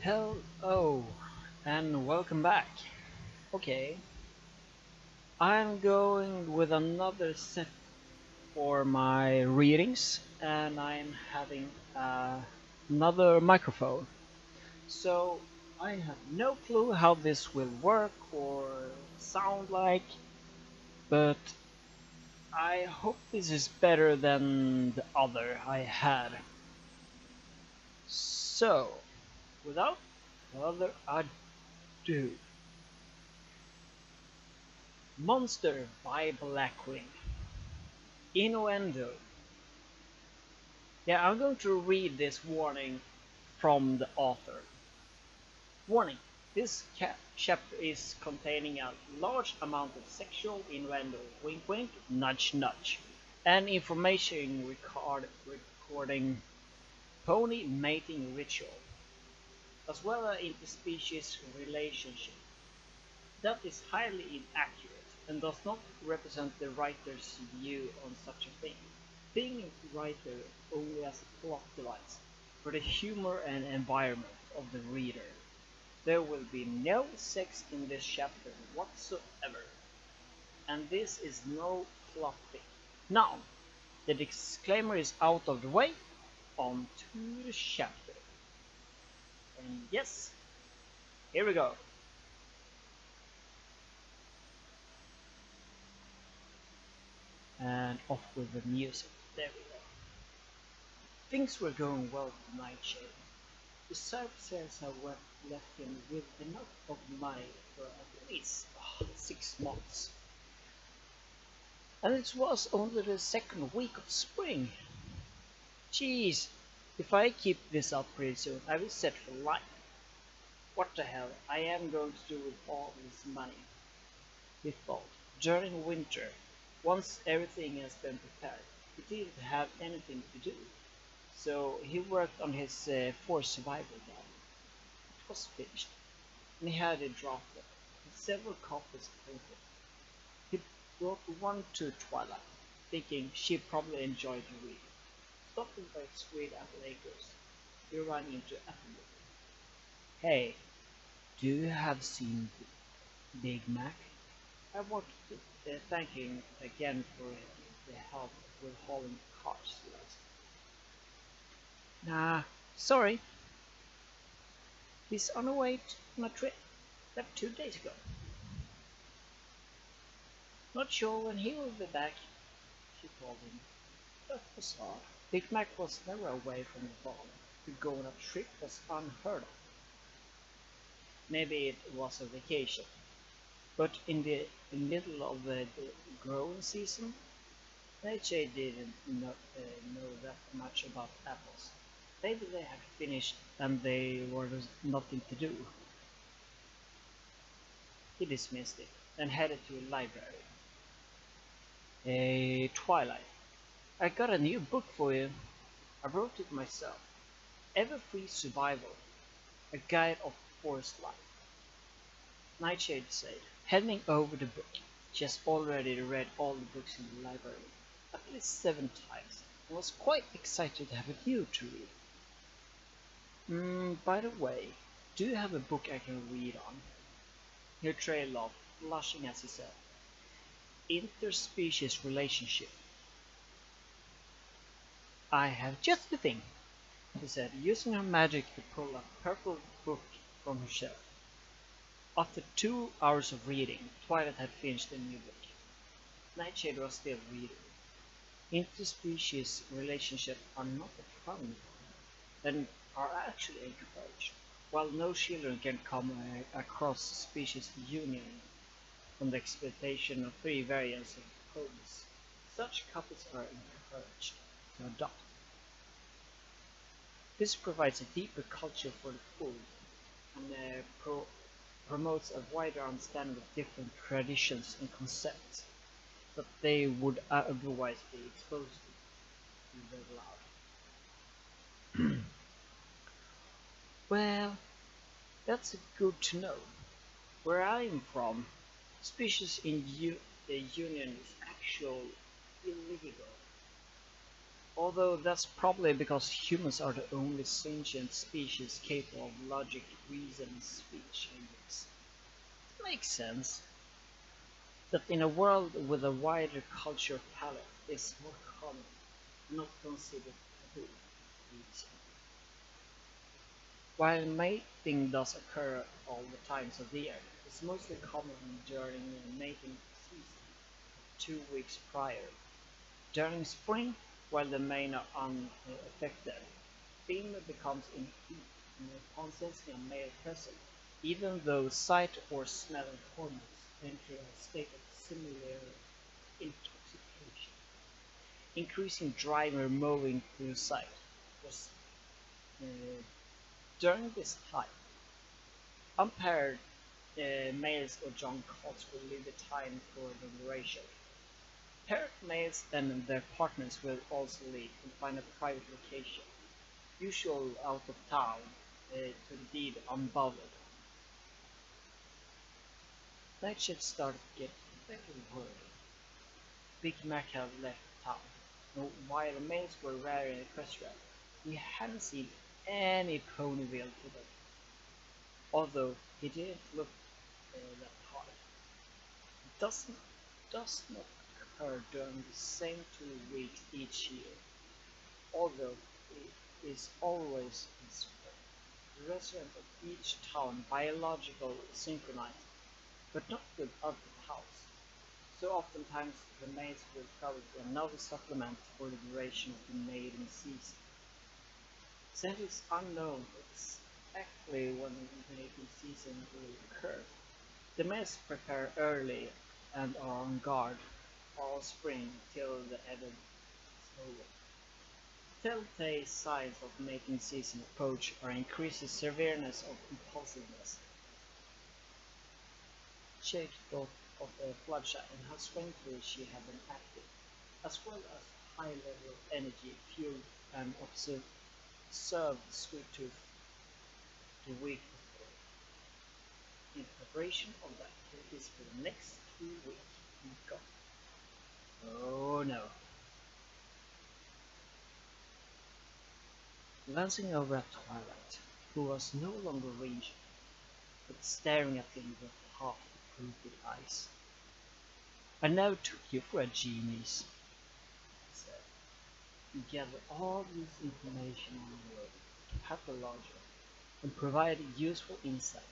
Hello and welcome back. Okay, I'm going with another set for my readings and I'm having another microphone. So I have no clue how this will work or sound like, but I hope this is better than the other I had. So, without further ado, Monster by Blackwing. Innuendo. Yeah, I'm going to read this warning from the author. Warning: this chapter is containing a large amount of sexual innuendo, wink wink, nudge nudge, and information recording pony mating ritual, as well as interspecies relationship. That is highly inaccurate and does not represent the writer's view on such a thing. Being a writer only as a plot device for the humor and environment of the reader. There will be no sex in this chapter whatsoever, and this is no plot thing. Now, the disclaimer is out of the way, on to the chapter. And yes, here we go. And off with the music. There we go. Things were going well with Nightshade. The circumstances had left him with enough of money for at least 6 months. And it was only the second week of spring. Jeez, if I keep this up pretty soon, I will set for life. What the hell I am going to do with all this money? He thought. During winter, once everything has been prepared, he didn't have anything to do. So he worked on his forced survival guide. It was finished, and he had it drafted, with several copies printed. He brought one to Twilight, thinking she'd probably enjoy the read. Stopping by Sweet Apple Acres, he ran into Apple. Hey, do you have seen Big Mac? I wanted to thank him again for the help with hauling cars last. Nah, sorry. He's on the way on a trip. Left 2 days ago. Not sure when he will be back, she told him. That was odd. Big Mac was never away from the farm. To go on a trip was unheard of. Maybe it was a vacation. But in the middle of the growing season, Nightshade didn't know that much about apples. Maybe they had finished and there was nothing to do. He dismissed it and headed to a library. Hey, Twilight, I got a new book for you. I wrote it myself. Everfree Survival, a guide of forest life. Nightshade said, handing over the book. She has already read all the books in the library, at least 7 times, and was quite excited to have a new to read. By the way, do you have a book I can read on? Trey laughed, blushing as he said, Interspecies Relationship. I have just the thing, she said, using her magic to pull a purple book from her shelf. After 2 hours of reading, Twilight had finished the new book. Nightshade was still reading. Interspecies relationships are not a fun and are actually encouraged. While no children can come across species union from the exploitation of 3 variants of ponies, such couples are encouraged to adopt. This provides a deeper culture for the pool and promotes a wider understanding of different traditions and concepts that they would otherwise be exposed to if they're allowed. Well, that's good to know. Where I am from, species in the union is actually illegal. Although that's probably because humans are the only sentient species capable of logic, reason, and speech, I guess. It makes sense that in a world with a wider culture palette is more common, not considered taboo. While mating does occur all the times of the year, it's mostly common during the mating season, 2 weeks prior. During spring, while the male are unaffected, female becomes in heat upon sensing a male present, even though sight or smelling hormones enter a state of similar intoxication, increasing driver moving through sight. Was, uh, during this time, unpaired males or young colts will leave the time for the duration. Paired males and their partners will also leave and find a private location, usually out of town, to the deed unbothered. Night shift started to get very worried. Big Mac had left town, and while the males were rare in equestrian, we hadn't seen any Ponyville to them, although he didn't look that hard. It does not occur during the same 2 weeks each year, although it is always in spring. The residents of each town biologically synchronize, but not with other towns. So oftentimes the males will travel to another settlement for the duration of the mating season. Since it's unknown exactly when the mating season will occur, the males prepare early and are on guard all spring till the event is over. Telltale signs of mating season approach are increased severeness of impulsiveness, shaped both of the bloodshot and how strangely she had been active, as well as high level of energy, fuel, and observed sweet tooth the week before, in preparation of the activities for the next 2 weeks. God. Oh no. Glancing over at Twilight, who was no longer raging, but staring at him with half-approved eyes. I never took you for a genius, he said. You gather all this information on the road, pathology, and provide useful insight.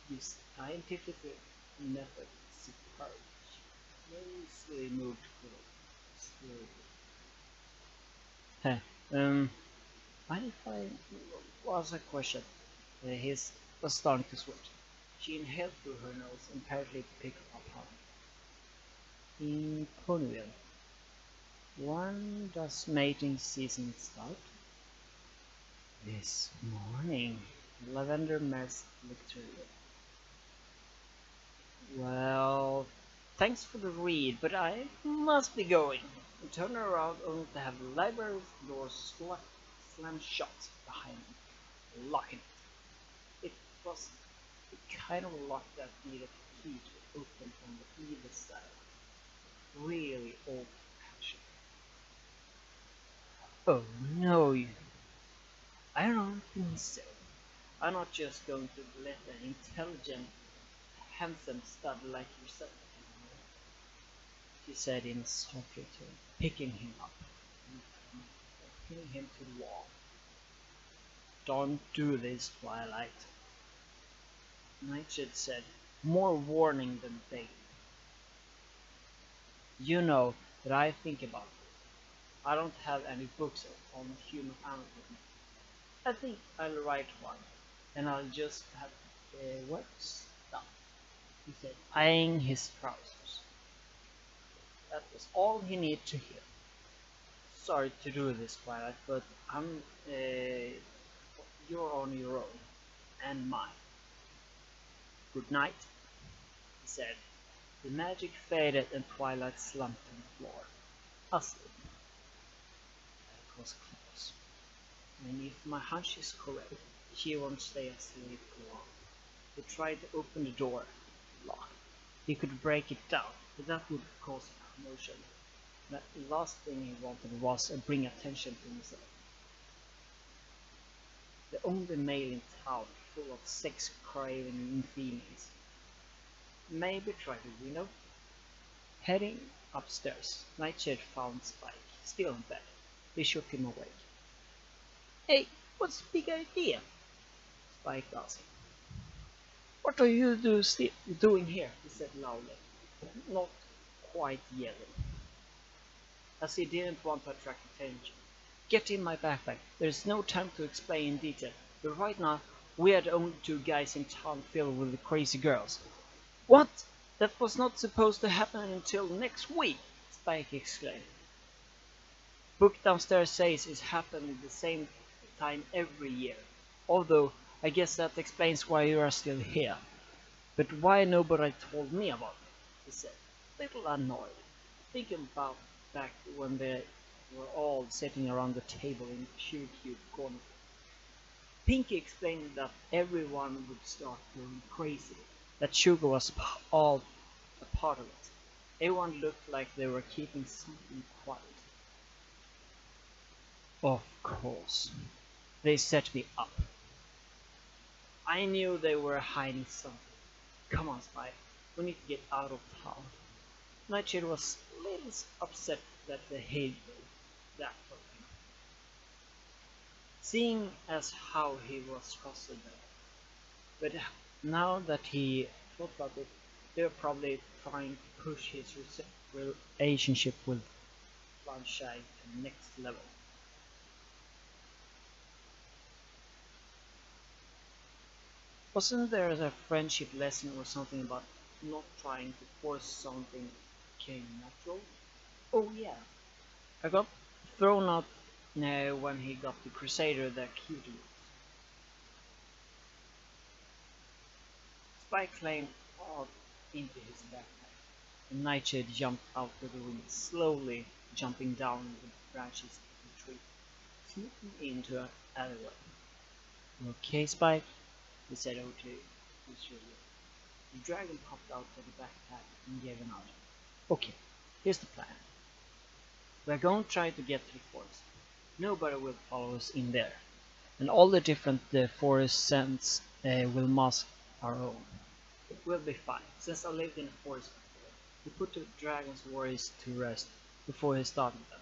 This scientific method is superb. Closely moved slowly. Huh. Mind if I was a question? His was starting to sweat. She inhaled through her nose, apparently to pick up harm. In Ponyville, when does mating season start? This morning. Lavender Mass Victoria. Well, thanks for the read, but I must be going. And turn around only to have the library's door slammed shut behind me, locking it. It was the kind of lock that needed a key to open on the either side. Really old fashioned. Oh no, I don't think so. I'm not just going to let an intelligent, handsome stud like yourself, she said in a softer tone, picking him up and pinning him to the wall. Don't do this, Twilight, Nightshade said, more warning than bait. You know that I think about this. I don't have any books on human anatomy. I think I'll write one, and I'll just have what stuff, he said, eyeing his trousers. That was all he needed to hear. Sorry to do this, Twilight, but you're on your own, and mine. Good night, he said. The magic faded and Twilight slumped on the floor, asleep. That was close. And if my hunch is correct, she won't stay asleep for long. He tried to open the door, locked. He could break it down, but that would cause commotion. The last thing he wanted was to bring attention to himself. The only male in town full of sex-craving females. Maybe try the window? Heading upstairs, Nightshade found Spike, still in bed. He shook him awake. Hey, what's the big idea? Spike asked. What are you doing here? He said loudly, not quite yelling, as he didn't want to attract attention. Get in my backpack. There's no time to explain in detail, but right now we are the only two guys in town filled with crazy girls. What? That was not supposed to happen until next week, Spike exclaimed. Book downstairs says it's happening the same time every year, although I guess that explains why you are still here. But why nobody told me about it, he said, little annoyed, thinking about back when they were all sitting around the table in the cute corner. Pinky explained that everyone would start going crazy, that sugar was all a part of it. Everyone looked like they were keeping something quiet. Of course. They set me up. I knew they were hiding something. Come on, Spike. We need to get out of town. Nightshade was a little upset that they hated that for him, seeing as how he was trusted them. But now that he thought about it, they were probably trying to push his relationship with Fluttershy to the next level. Wasn't there a friendship lesson or something about not trying to force something became natural? Oh yeah, I got thrown out when he got the Crusader that cutie. Spike climbed out into his backpack. The Nightshade jumped out of the room, slowly jumping down the branches of the tree, sneaking into an alleyway. Okay, Spike, he said over to his shoulder. The dragon popped out of the backpack and gave a nod. Okay, here's the plan. We're going to try to get to the forest. Nobody will follow us in there, and all the different forest scents will mask our own. It will be fine, since I lived in a forest before. We put the dragon's worries to rest before he started them.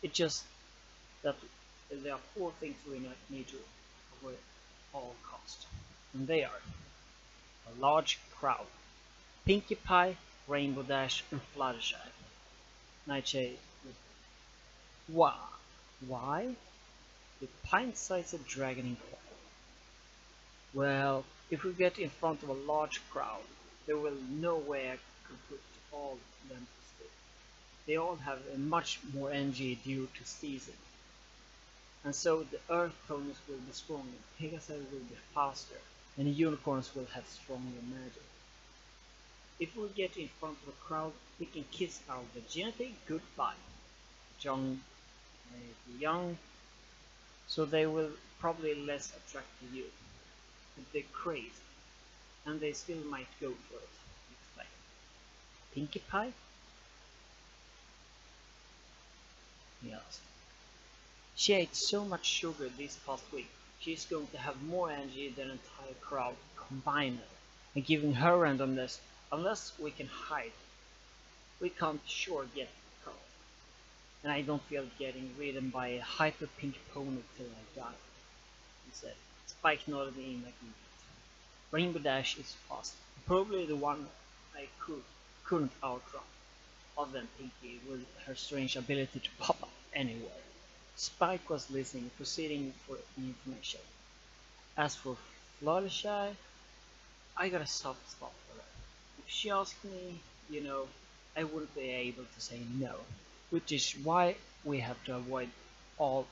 It's just that there are four things we need to avoid at all costs, and they are a large crowd, Pinkie Pie, Rainbow Dash, and Fluttershy. Nightshade. Why? Why? The pint-sized dragon inquired. Well, if we get in front of a large crowd, there will nowhere could put all of them to sleep. They all have a much more energy due to season. And so the earth ponies will be stronger, Pegasus will be faster, and the unicorns will have stronger magic. If we get in front of a crowd, we can kiss our virginity goodbye. John may be young, so they will probably less attract to you. But they're crazy, and they still might go for it, he explained. Pinkie Pie? He asked. She ate so much sugar this past week, she's going to have more energy than the entire crowd combined. And given her randomness, unless we can hide, we can't sure get caught. And I don't feel getting ridden by a hyper pink pony till I die, he said. Spike nodded in agreement. Rainbow Dash is fast, probably the one I couldn't outrun, other than Pinkie with her strange ability to pop up anywhere. Spike was listening, proceeding for information. As for Fluttershy, I got a soft spot for her. If she asked me, I wouldn't be able to say no, which is why we have to avoid all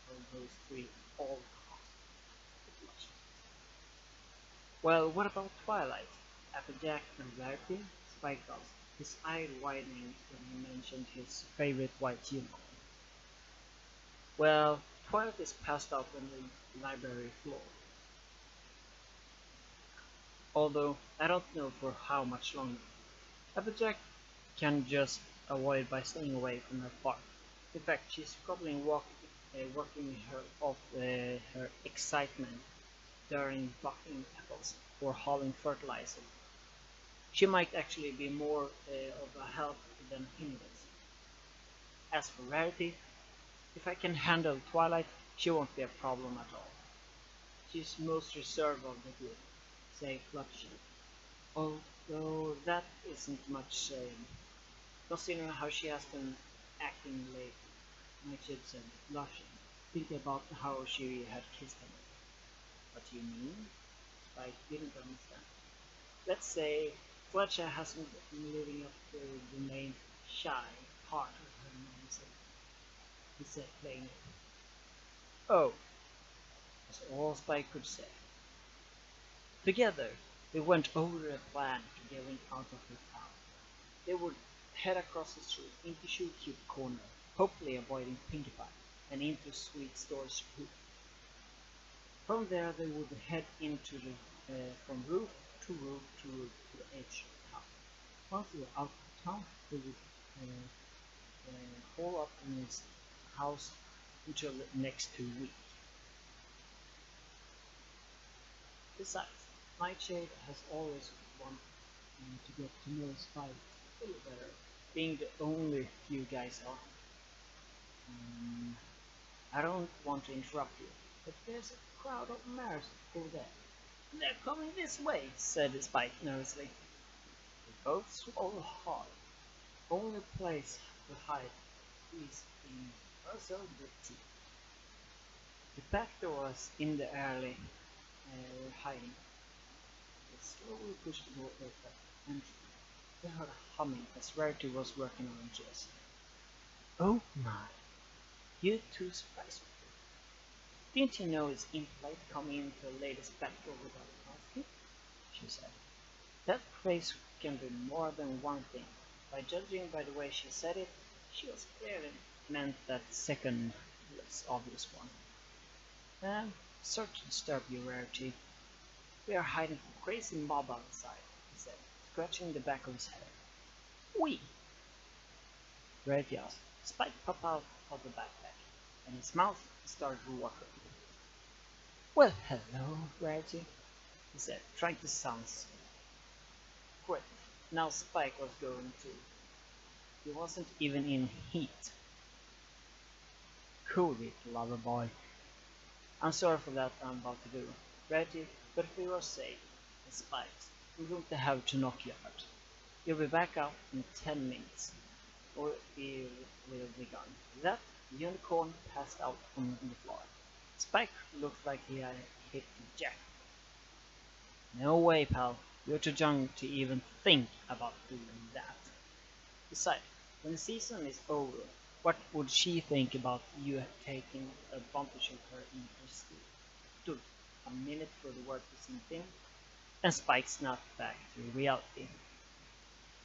of those three at all costs. Well, what about Twilight? Applejack and Rarity? Spike asked, his eye widening when he mentioned his favorite white unicorn. Well, Twilight is passed out on the library floor. Although I don't know for how much longer. Applejack can just avoid by staying away from her farm. In fact, she's probably working her off her excitement during bucking apples or hauling fertilizer. She might actually be more of a help than hindrance. As for Rarity, if I can handle Twilight, she won't be a problem at all. She's most reserved of the group, say Fluffy. Although that isn't much saying, considering how she has been acting lately. My kid said, blushing, thinking about how she had kissed him. What do you mean? Spike didn't understand. Let's say Fletcher hasn't been living up to the main shy part of her mindset, he said plainly. Oh, was all Spike could say. Together, they went over a plan to getting out of the town. They would head across the street into Shoe Cube Corner, hopefully avoiding Pinkie Pie, and into Sweet Store's roof. From there, they would head into from roof to roof to the edge of town. Once they were out of town, they would hole up in his house until the next 2 weeks. Besides, Nightshade has always wanted to get to know Spike a little better, being the only few guys on. I don't want to interrupt you, but there's a crowd of mares over there. They're coming this way, said Spike nervously. They both swallowed hard. Only place to hide is in Russell the tea. The back door was in the alley were hiding. They slowly pushed the door open and they heard a humming as Rarity was working on Jess. Oh my, you two surprised me. Didn't you know it's impolite coming into the latest battle without asking? She said. That phrase can be more than one thing. By judging by the way she said it, she was clearly meant that second less obvious one. Sorry to disturb you, Rarity. We are hiding from a crazy mob outside, he said, scratching the back of his head. We? Rarity asked. Spike popped out of the backpack, and his mouth started watering. Well, hello, Rarity, he said, trying to sound sweet. Great. Now Spike was going too. He wasn't even in heat. Cool it, lover boy. I'm sorry for that I'm about to do. Rarity, but if we were safe, the Spikes, we're going to have to knock you out. You'll be back out in 10 minutes, or you will be gone. With that, the unicorn passed out on the floor. Spike looked like he had hit the jack. No way, pal. You're too young to even think about doing that. Besides, when the season is over, what would she think about you taking advantage of her in her sleep? Dude, a minute for the word to sink in, and Spike snapped back to reality.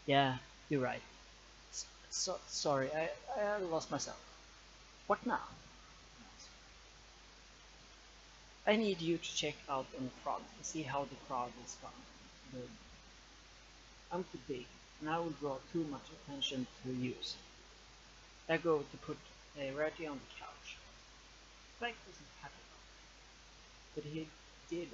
Yeah, you're right. Sorry, I lost myself. What now? I need you to check out in front and see how the crowd is found. I'm too big, and I will draw too much attention to use. I go to put Rarity on the couch. Spike wasn't happy about it, but he did.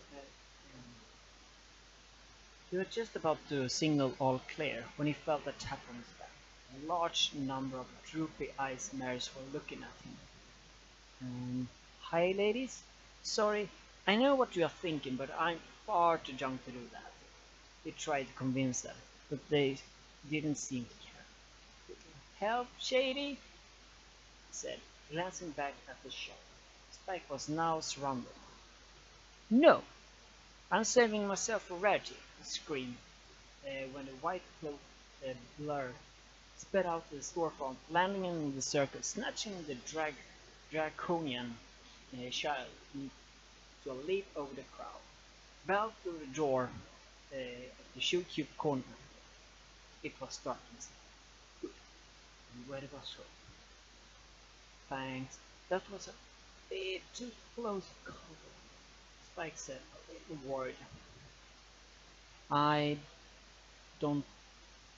He was just about to signal all clear when he felt a tap on his back. A large number of droopy-eyed mares were looking at him. Hi, ladies. Sorry, I know what you are thinking, but I'm far too young to do that. He tried to convince them, but they didn't seem to care. Help, Shady? He said, glancing back at the shop. Spike was now surrounded. No, I'm saving myself for Rarity, he screamed, when the white cloak blur sped out the storefront, landing in the circle, snatching the draconian child to a leap over the crowd. Bell through the door of the Shoe Cube corner. It was dark inside. Good. And where it was so. Thanks. That was a bit too close to call. Spike said, a little worried. I don't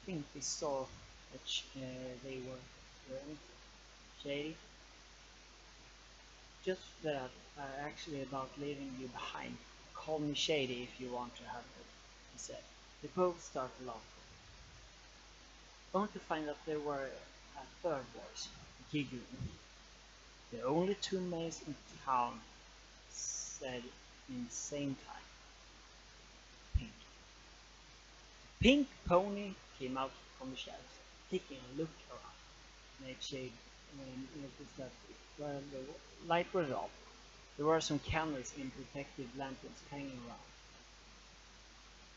think we saw which they were wearing. Shady. Just that actually about leaving you behind. Call me Shady if you want to have it, he said. They both started laughing, only to find that there were a third voice, giggling. The only two males in town, said in the same time. Pink. Pink pony came out from the shadows, taking a look around. Nightshade noticed that while the light was off, there were some candles and protective lanterns hanging around.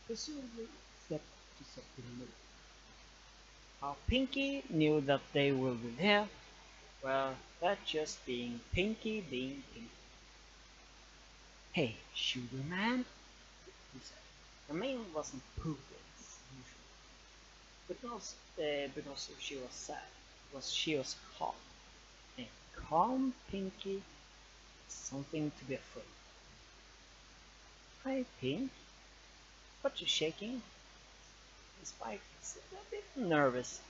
Presumably set to set the mood. How Pinky knew that they would be there, well, that's just being Pinky. Hey, sugar man, he said. Hermione wasn't pooping as usual, but not because she was sad, because she was calm. And calm Pinky is something to be afraid of. Hi, Pink. What you shaking? Spike is a bit nervous.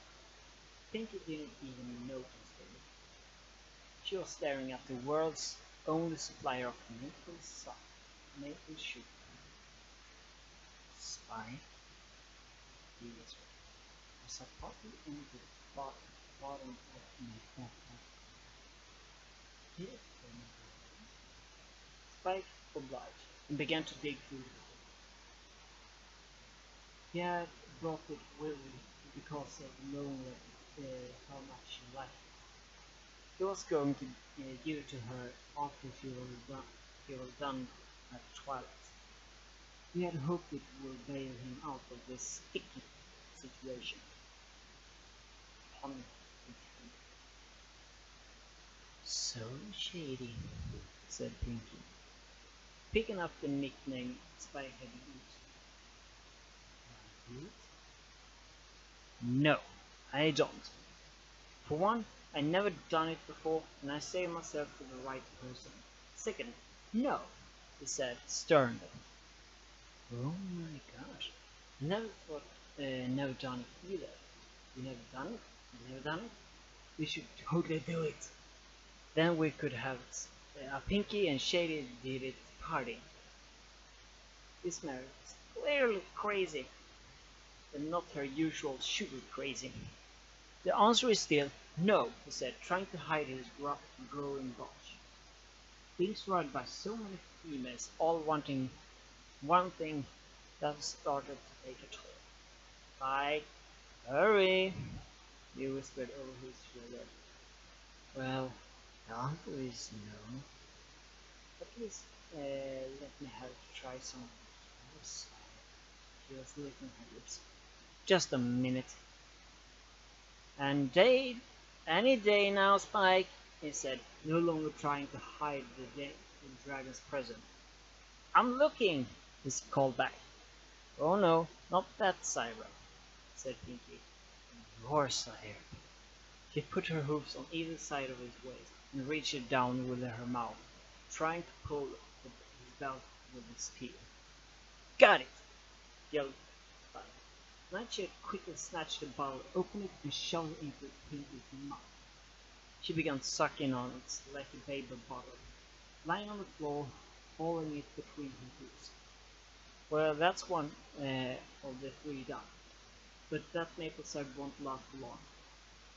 Pinky didn't even notice her. She was staring at the world's only supplier of maple sugar. Spike, he whispered, as I popped into the bottom of my backpack. Here, Spike obliged and began to dig through the hole. He had brought it with him because of knowing how much she liked it. He was going to give it to her after he was done at twilight. He had hoped it would bail him out of this sticky situation. So shady, said Pinky, picking up the nickname Spike had used. No, I don't. For one, I never done it before, and I saved myself for the right person. Second, no, he said sternly. Oh my gosh, never thought, never done it either. You never done it? You never done it? We should totally do it. Then we could have a Pinky and Shady did it party. This Mary is clearly crazy, but not her usual sugar crazy. The answer is still no, he said, trying to hide his growing blush. Being surrounded by so many females, all wanting one thing, that started to take a toll. Spike, hurry, he whispered over his shoulder. Well, the answer is no. At least let me have to try some else. She was licking her lips. Just a minute. Any day now, Spike, he said, no longer trying to hide the dragon's presence. I'm looking, he called back. Oh no, not that Syra, said Pinky. Your Syra. She put her hooves on either side of his waist and reached it down with her mouth, trying to pull his belt with his teeth. Got it! Yelled Spike. Nightshade quickly snatched the bottle, opened it, and shoved it into Pinky's mouth. She began sucking on it like a baby bottle, lying on the floor, holding it between her hooves. Well, that's one of the three done, but that maple syrup won't last long.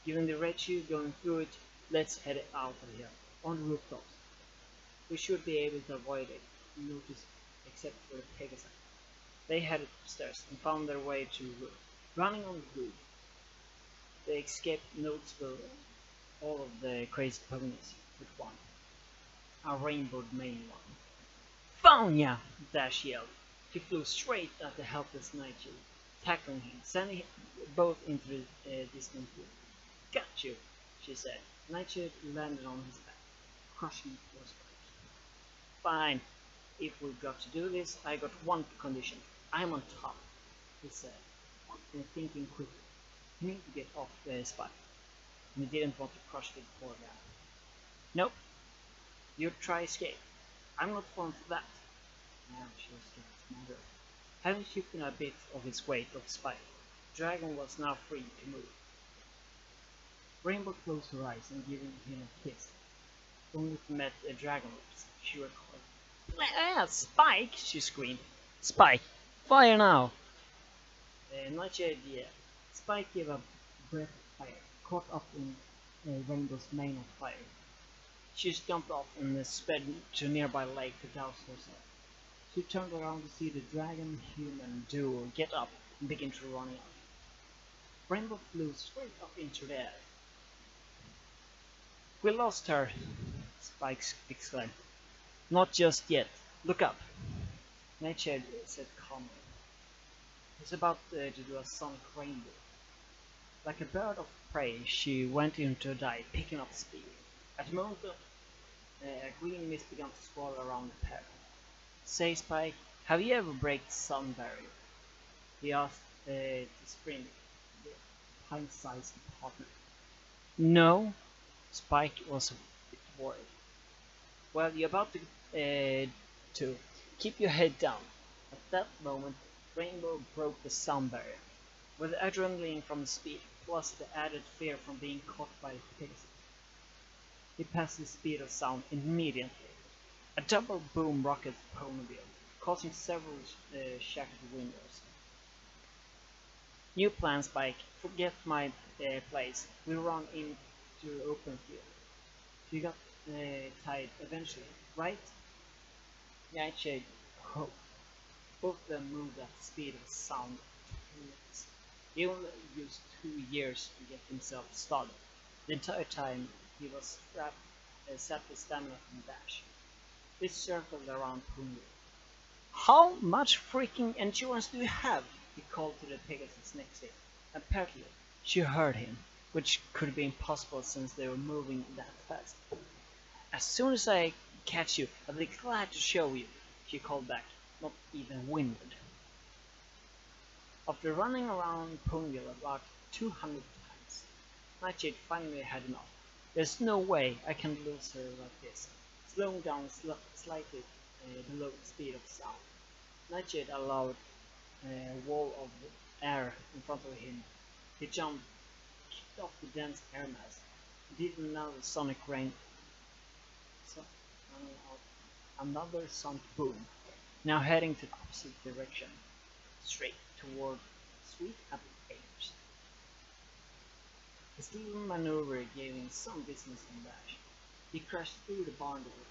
Given the red shoe going through it, let's head out of here, on the rooftops. We should be able to avoid it, notice, except for the Pegasus. They headed upstairs and found their way to the roof. Running on the roof, they escaped noticeable all of the crazy ponies but one, a rainbowed mane one. Found ya! Dash yelled. She flew straight at the helpless Nightshade, tackling him, sending both into the distant wood. Got you, she said. Nightshade landed on his back, crushing his spikes. Fine. If we've got to do this, I got one condition. I'm on top, he said, thinking quickly. He needed to get off the spike, and he didn't want to crush the poor guy. Nope. You try escape. I'm not fond of that. Now she was getting smarter. Having shifted a bit of his weight of spike, the dragon was now free to move. Rainbow closed her eyes and gave him a kiss, only to meet a dragon lips. She recoiled. Ah, Spike! She screamed. Spike! Fire now! Nightshade, yeah. Spike gave a breath of fire, caught up in Rainbow's mane of fire. She jumped off and sped to a nearby lake to douse herself. She turned around to see the dragon-human duo get up and begin to run out. Rainbow flew straight up into the air. We lost her, Spike exclaimed. Not just yet. Look up. Nightshade said calmly. He's about to do a sonic rainbow. Like a bird of prey, she went into a dive, picking up speed. At the moment, a green mist began to swirl around the pair. Say, Spike, have you ever break the sun barrier? He asked the spring, the pint-sized partner. No, Spike was a bit worried. Well, you're about to keep your head down. At that moment, Rainbow broke the sound barrier. With the adrenaline from the speed, plus the added fear from being caught by Pegasus, he passed the speed of sound immediately. A double boom rocket ponytail, causing several shattered windows. New plan, Spike. Forget my place. We run into open field. You got tired eventually, right? Nightshade hoped. Both of them moved at the speed of sound. He only used 2 years to get himself started. The entire time he was sapped with stamina from dash. This circled around Pungo. How much freaking endurance do you have? He called to the Pegasus next to him. Apparently, she heard him, which could be impossible since they were moving that fast. As soon as I catch you, I'll be glad to show you, she called back, not even winded. After running around Pungo about 200 times, Nightshade finally had enough. There's no way I can lose her like this. Slowing down slightly below the speed of sound, Nightshade allowed a wall of air in front of him. He jumped, kicked off the dense air mass, did another sonic rain, another sonic boom, now heading to the opposite direction, straight toward Sweet Apple Acres. His little maneuver gave him some distance in dash. He crashed through the barn door,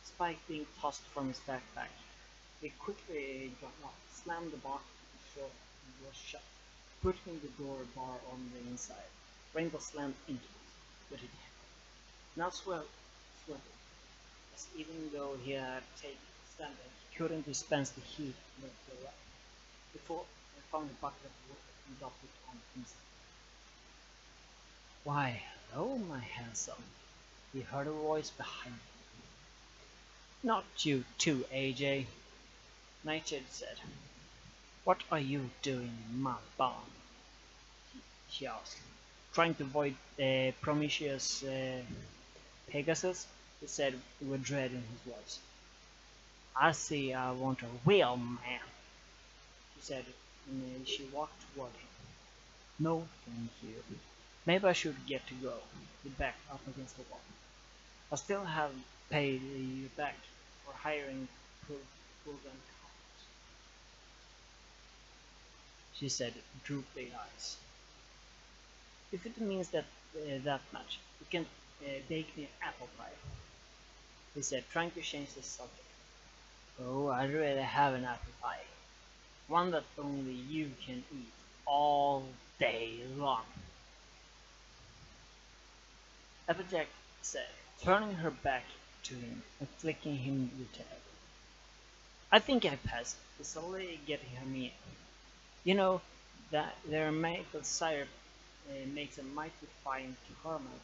Spike being tossed from his backpack. He quickly got up, slammed the barn door shut, putting the door bar on the inside. Rainbow slammed into it, but it now sweated, as even though he had taken standing, he couldn't dispense the heat left to the right. Before he found a bucket of water and dropped it on the inside. Why, hello, my handsome, he heard a voice behind him. Not you too, AJ, Nightshade said. What are you doing in my barn? She asked, trying to avoid Prometheus Pegasus, he said with dread in his voice. I see I want a real man, she said, and she walked toward him. No, thank you. Maybe I should get to go. He backed up against the wall. I still have paid you back for hiring proven cops, she said, drooping eyes. If it means that much, you can bake me an apple pie, he said, trying to change the subject. Oh, I'd rather have an apple pie. One that only you can eat all day long. Applejack said, turning her back to him and flicking him the tail. I think I passed. It's only getting her meal. You know that their maple syrup makes a mighty fine caramel.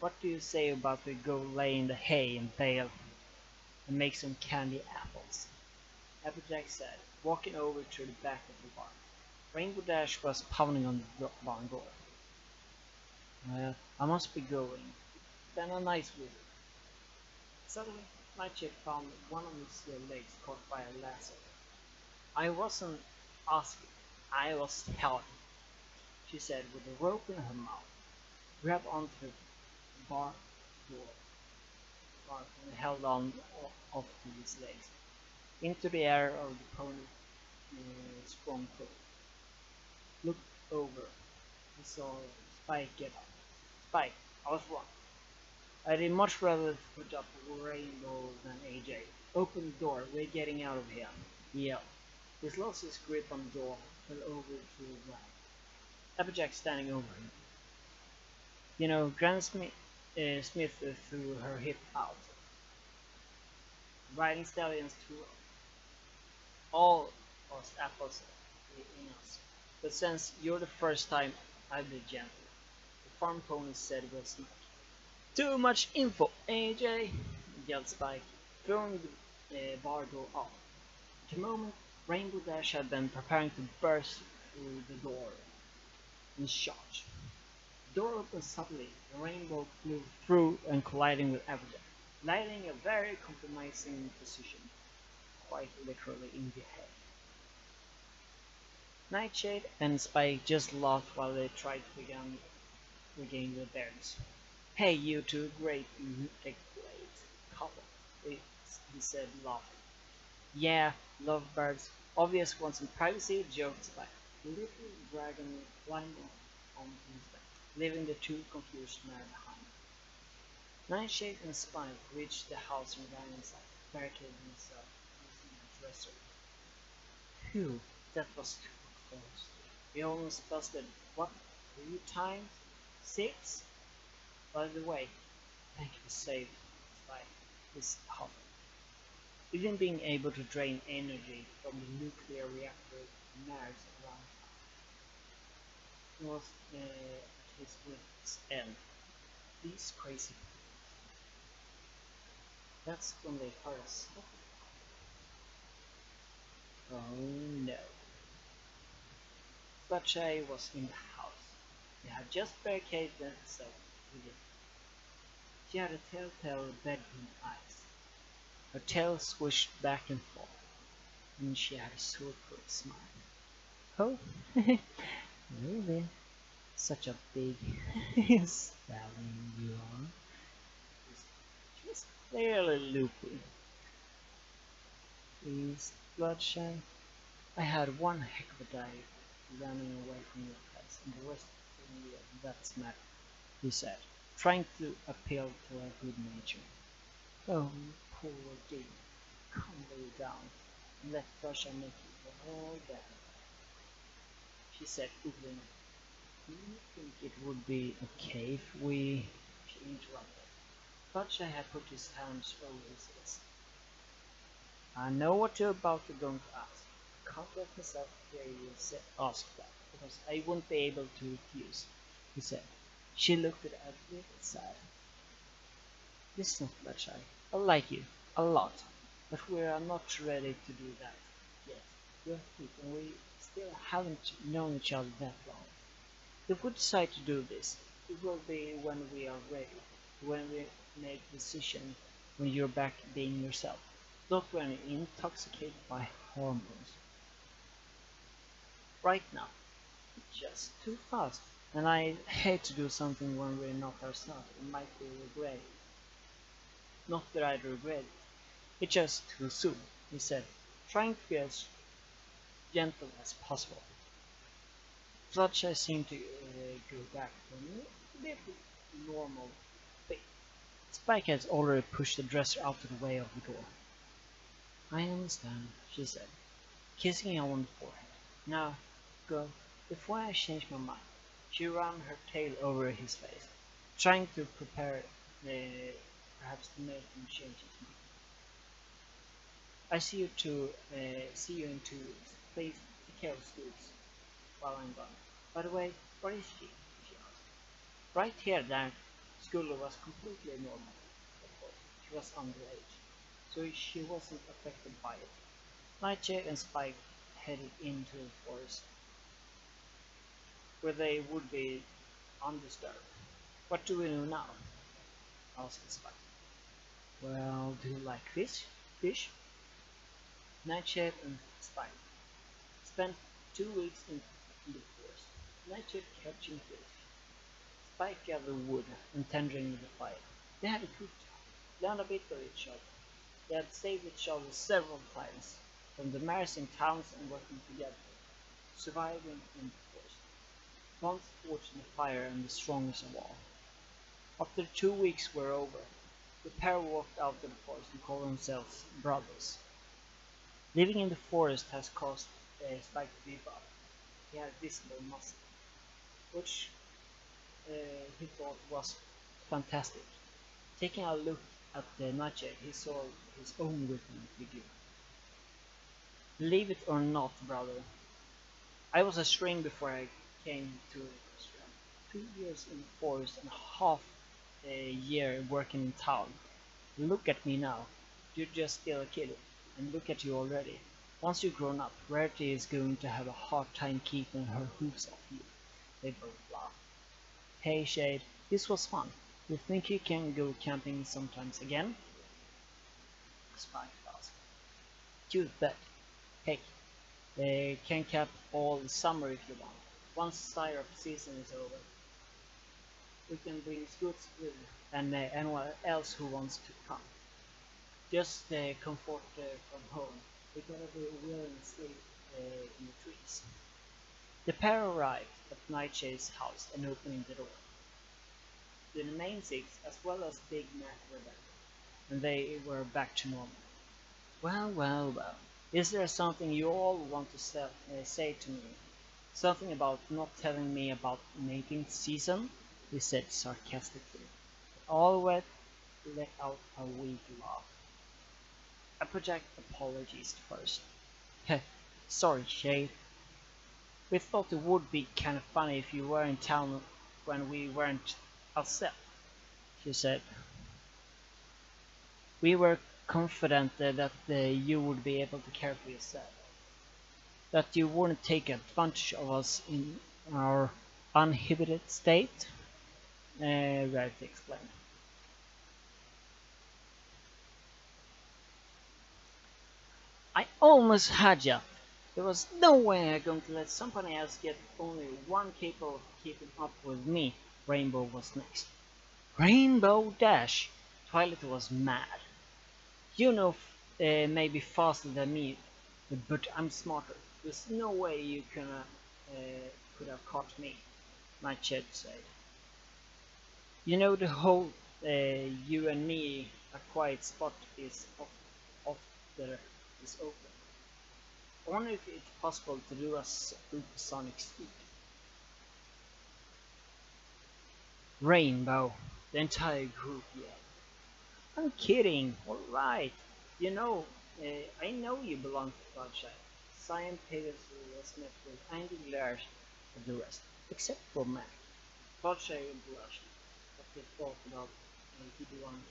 What do you say about we go lay in the hay and bale and make some candy apples? Applejack said, walking over to the back of the barn. Rainbow Dash was pounding on the barn door. Well, I must be going. Then a nice visit. Suddenly, Nightshade found one of his legs caught by a lasso. I wasn't asking, I was telling, she said with a rope in her mouth. grabbed onto the bar door bar and held on off to his legs. Into the air of the pony sprung foot. Looked over. He saw Spike get up. Spike, I was wrong. I'd much rather put up a rainbow than AJ. Open the door, we're getting out of here. He yelled. He lost his grip on the door, fell over to the ground. Applejack standing over him. You know, Smith threw her hip out. Riding stallions too all us apples in us. But since you're the first time, I'll be gentle. The farm pony said with a smirk. Too much info, AJ, yelled Spike, throwing the bar door off. At the moment, Rainbow Dash had been preparing to burst through the door in charge. The door opened suddenly, and Rainbow flew through and colliding with Applejack, landing a very compromising position, quite literally in the head. Nightshade and Spike just laughed while they tried to regain their bearings. Hey, you two, great couple, he said, laughing. Yeah, lovebirds. Obvious want some privacy, joked Spike. The little dragon climbed onto his back, leaving the two confused men behind. Nightshade and Spike reached the house and ran inside, barricading himself using a dresser. Phew, that was too close. He almost busted, what, 3 times 6? By the way, thank you for saving Spike, his huff. Even being able to drain energy from the nuclear reactor nerves around town was at his wit's end. These crazy people. That's when they heard us. Oh no. Fletcher was in the house. He had just barricaded himself within. She had a telltale bedroom eyes. Her tail swished back and forth, and she had a sore-throat smile. Oh, really? Such a big stallion you are. She was clearly loopy. Please, Bloodshed. I had one heck of a day running away from your pets, and the rest of you that's matter, he said, trying to appeal to her good nature. Oh, poor dear, calm down, and let Bloodshed make you all better, she said oogling. Do you think it would be okay if we... She interrupted. Bloodshed had put his hands over his face. I know what you're about to going to ask. I can't let myself hear you ask that, because I won't be able to refuse, he said. She looked at him a little sad. Listen, Bloodshed, I like you, a lot, but we are not ready to do that yet. We're fit, and we still haven't known each other that long. If we decide to do this, it will be when we are ready, when we make a decision, when you're back being yourself, not when you're intoxicated by hormones. Right now, it's just too fast, and I hate to do something when we're not ourselves. It might be regretted. Not that I'd regret it. It's just too soon, he said, trying to be as gentle as possible. Fletcher seemed to go back to a little normal thing. Spike has already pushed the dresser out of the way of the door. I understand, she said, kissing him on the forehead. Now, go, before I change my mind. She ran her tail over his face, trying to prepare perhaps to make him change his mind. I see you in 2 weeks. Please take care of Scoots while I'm gone. By the way, what is she? She asked. Right here, Dan. Schooler was completely normal. Of course, she was underage, so she wasn't affected by it. Nightshade and Spike headed into the forest, where they would be undisturbed. What do we do now? Asked Spike. Well, do you like fish? Nightshade and Spike spent 2 weeks in the forest. Nightshade catching fish. Spike gathered wood and tendering the fire. They had a good time, learned a bit of each other. They had saved each other several times, from the mares in towns and working together, surviving in the forest. Once forged in the fire and the strongest of all. After 2 weeks were over, the pair walked out of the forest and called themselves brothers. Living in the forest has caused Spike to be buff. He had visible muscle, which he thought was fantastic. Taking a look at the nightshade, he saw his own written figure. Believe it or not, brother, I was a string before I came to Australia. 2 years in the forest and half a year working in town. Look at me now. You're just still a kid. And look at you already. Once you're grown up, Rarity is going to have a hard time keeping her hooves off you. They both laughed. Hey Shade, this was fun. You think you can go camping sometimes again? Spike asked. You bet. Hey, they can camp all summer if you want. Once syrup season is over, we can bring Scoots with and anyone else who wants to come. Just comfort from home. We gotta be willing to sleep in the trees. The pair arrived at Nightshade's house and opening the door. The main six, as well as Big Mac, were there, and they were back to normal. Well, well, well. Is there something you all want to say to me? Something about not telling me about mating season? He said sarcastically. All let out a weak laugh. I project apologies first. Heh, sorry, Shade. We thought it would be kind of funny if you were in town when we weren't ourselves, she said. We were confident that you would be able to care for yourself. That you wouldn't take advantage of us in our uninhibited state, Rarity explained. I almost had ya. There was no way I'm going to let somebody else get only one capable of keeping up with me. Rainbow was next. Rainbow Dash! Twilight was mad. You know maybe faster than me, but I'm smarter. There's no way you could have caught me, Nightshade said. You know the whole you and me a quiet spot is off there is open. I wonder if it's possible to do a supersonic speed. Rainbow, the entire group yelled. I'm kidding, alright. You know, I know you belong to Cloudshire. Cyan previously was met with angry glares of the rest, except for Mac. Cloudshire blushed, but they thought about he belonged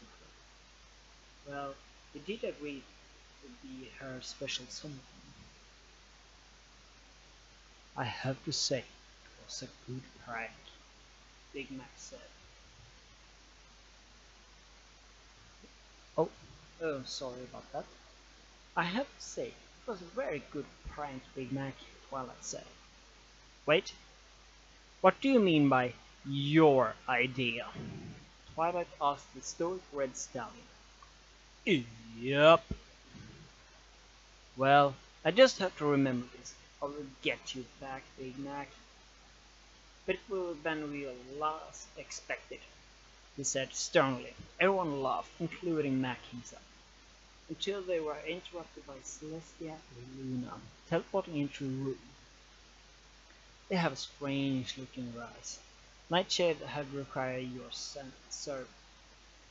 to her. Well, he did agree it would be her special something. I have to say, it was a good prank, Big Mac said. Oh, sorry about that. I have to say, it was a very good prank, Big Mac, Twilight said. Wait, what do you mean by your idea? Twilight asked the stoic red stallion. Yup. Well, I just have to remember this. I will get you back, Big Mac. But it will have been real last expected, he said sternly. Everyone laughed, including Mac himself, until they were interrupted by Celestia and Luna, teleporting into a room. They have strange-looking eyes. Nightshade had required your service.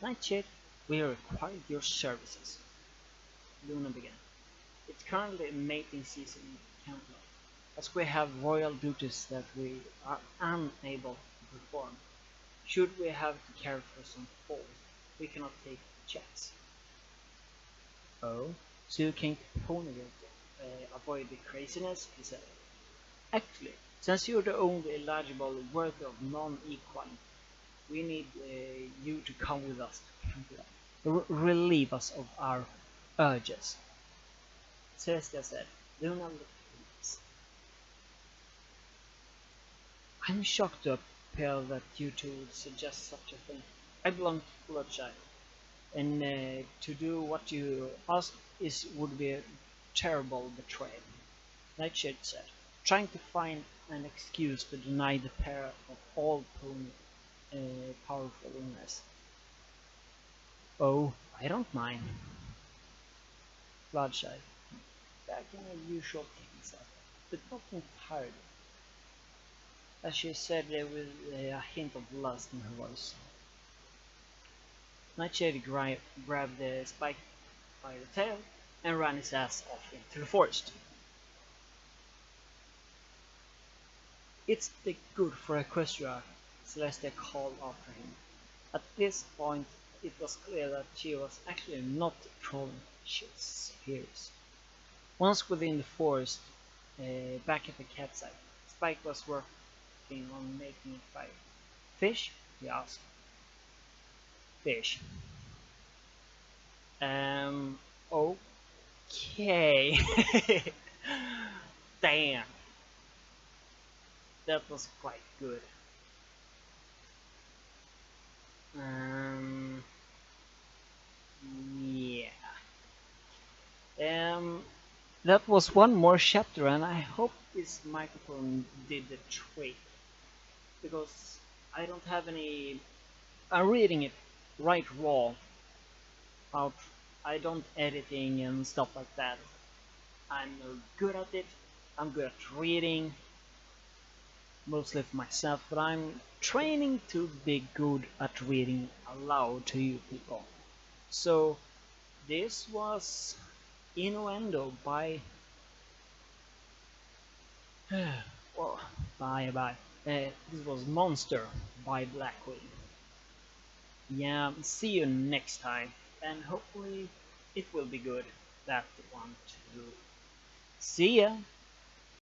Nightshade, we require your services, Luna began. It's currently mating season in Canada, as we have royal duties that we are unable to perform. Should we have to care for some foals, we cannot take the chance. Oh, so you can avoid the craziness, he said. Actually, since you're the only eligible worthy of non-equine, we need you to come with us to relieve us of our urges. Celestia said. Luna looked pleased. I'm shocked pale that you two would suggest such a thing. I belong to bloodshed, and to do what you ask is would be a terrible betrayal. Nightshade said, trying to find an excuse to deny the pair of all powerfulness. Oh, I don't mind. Bloodshed, back in her usual things, but not entirely, as she said with a hint of lust in her voice. Nightshade grabbed the Spike by the tail and ran his ass off into the forest. It's the good for Equestria, Celestia called after him. At this point, it was clear that she was actually not trolling, she was serious. Once within the forest, back at the campsite, Spike was working on making a fire. Fish? He asked. Fish. Um, okay. Damn. That was quite good. Um, yeah. That was one more chapter, and I hope this microphone did the trick, because I don't have any. I'm reading it right raw. Out. I don't editing and stuff like that. I'm good at it. I'm good at reading, mostly for myself, but I'm training to be good at reading aloud to you people. So this was Innuendo by well, bye. This was Monster by Blackwing. Yeah, see you next time, and hopefully it will be good. That one too. See ya.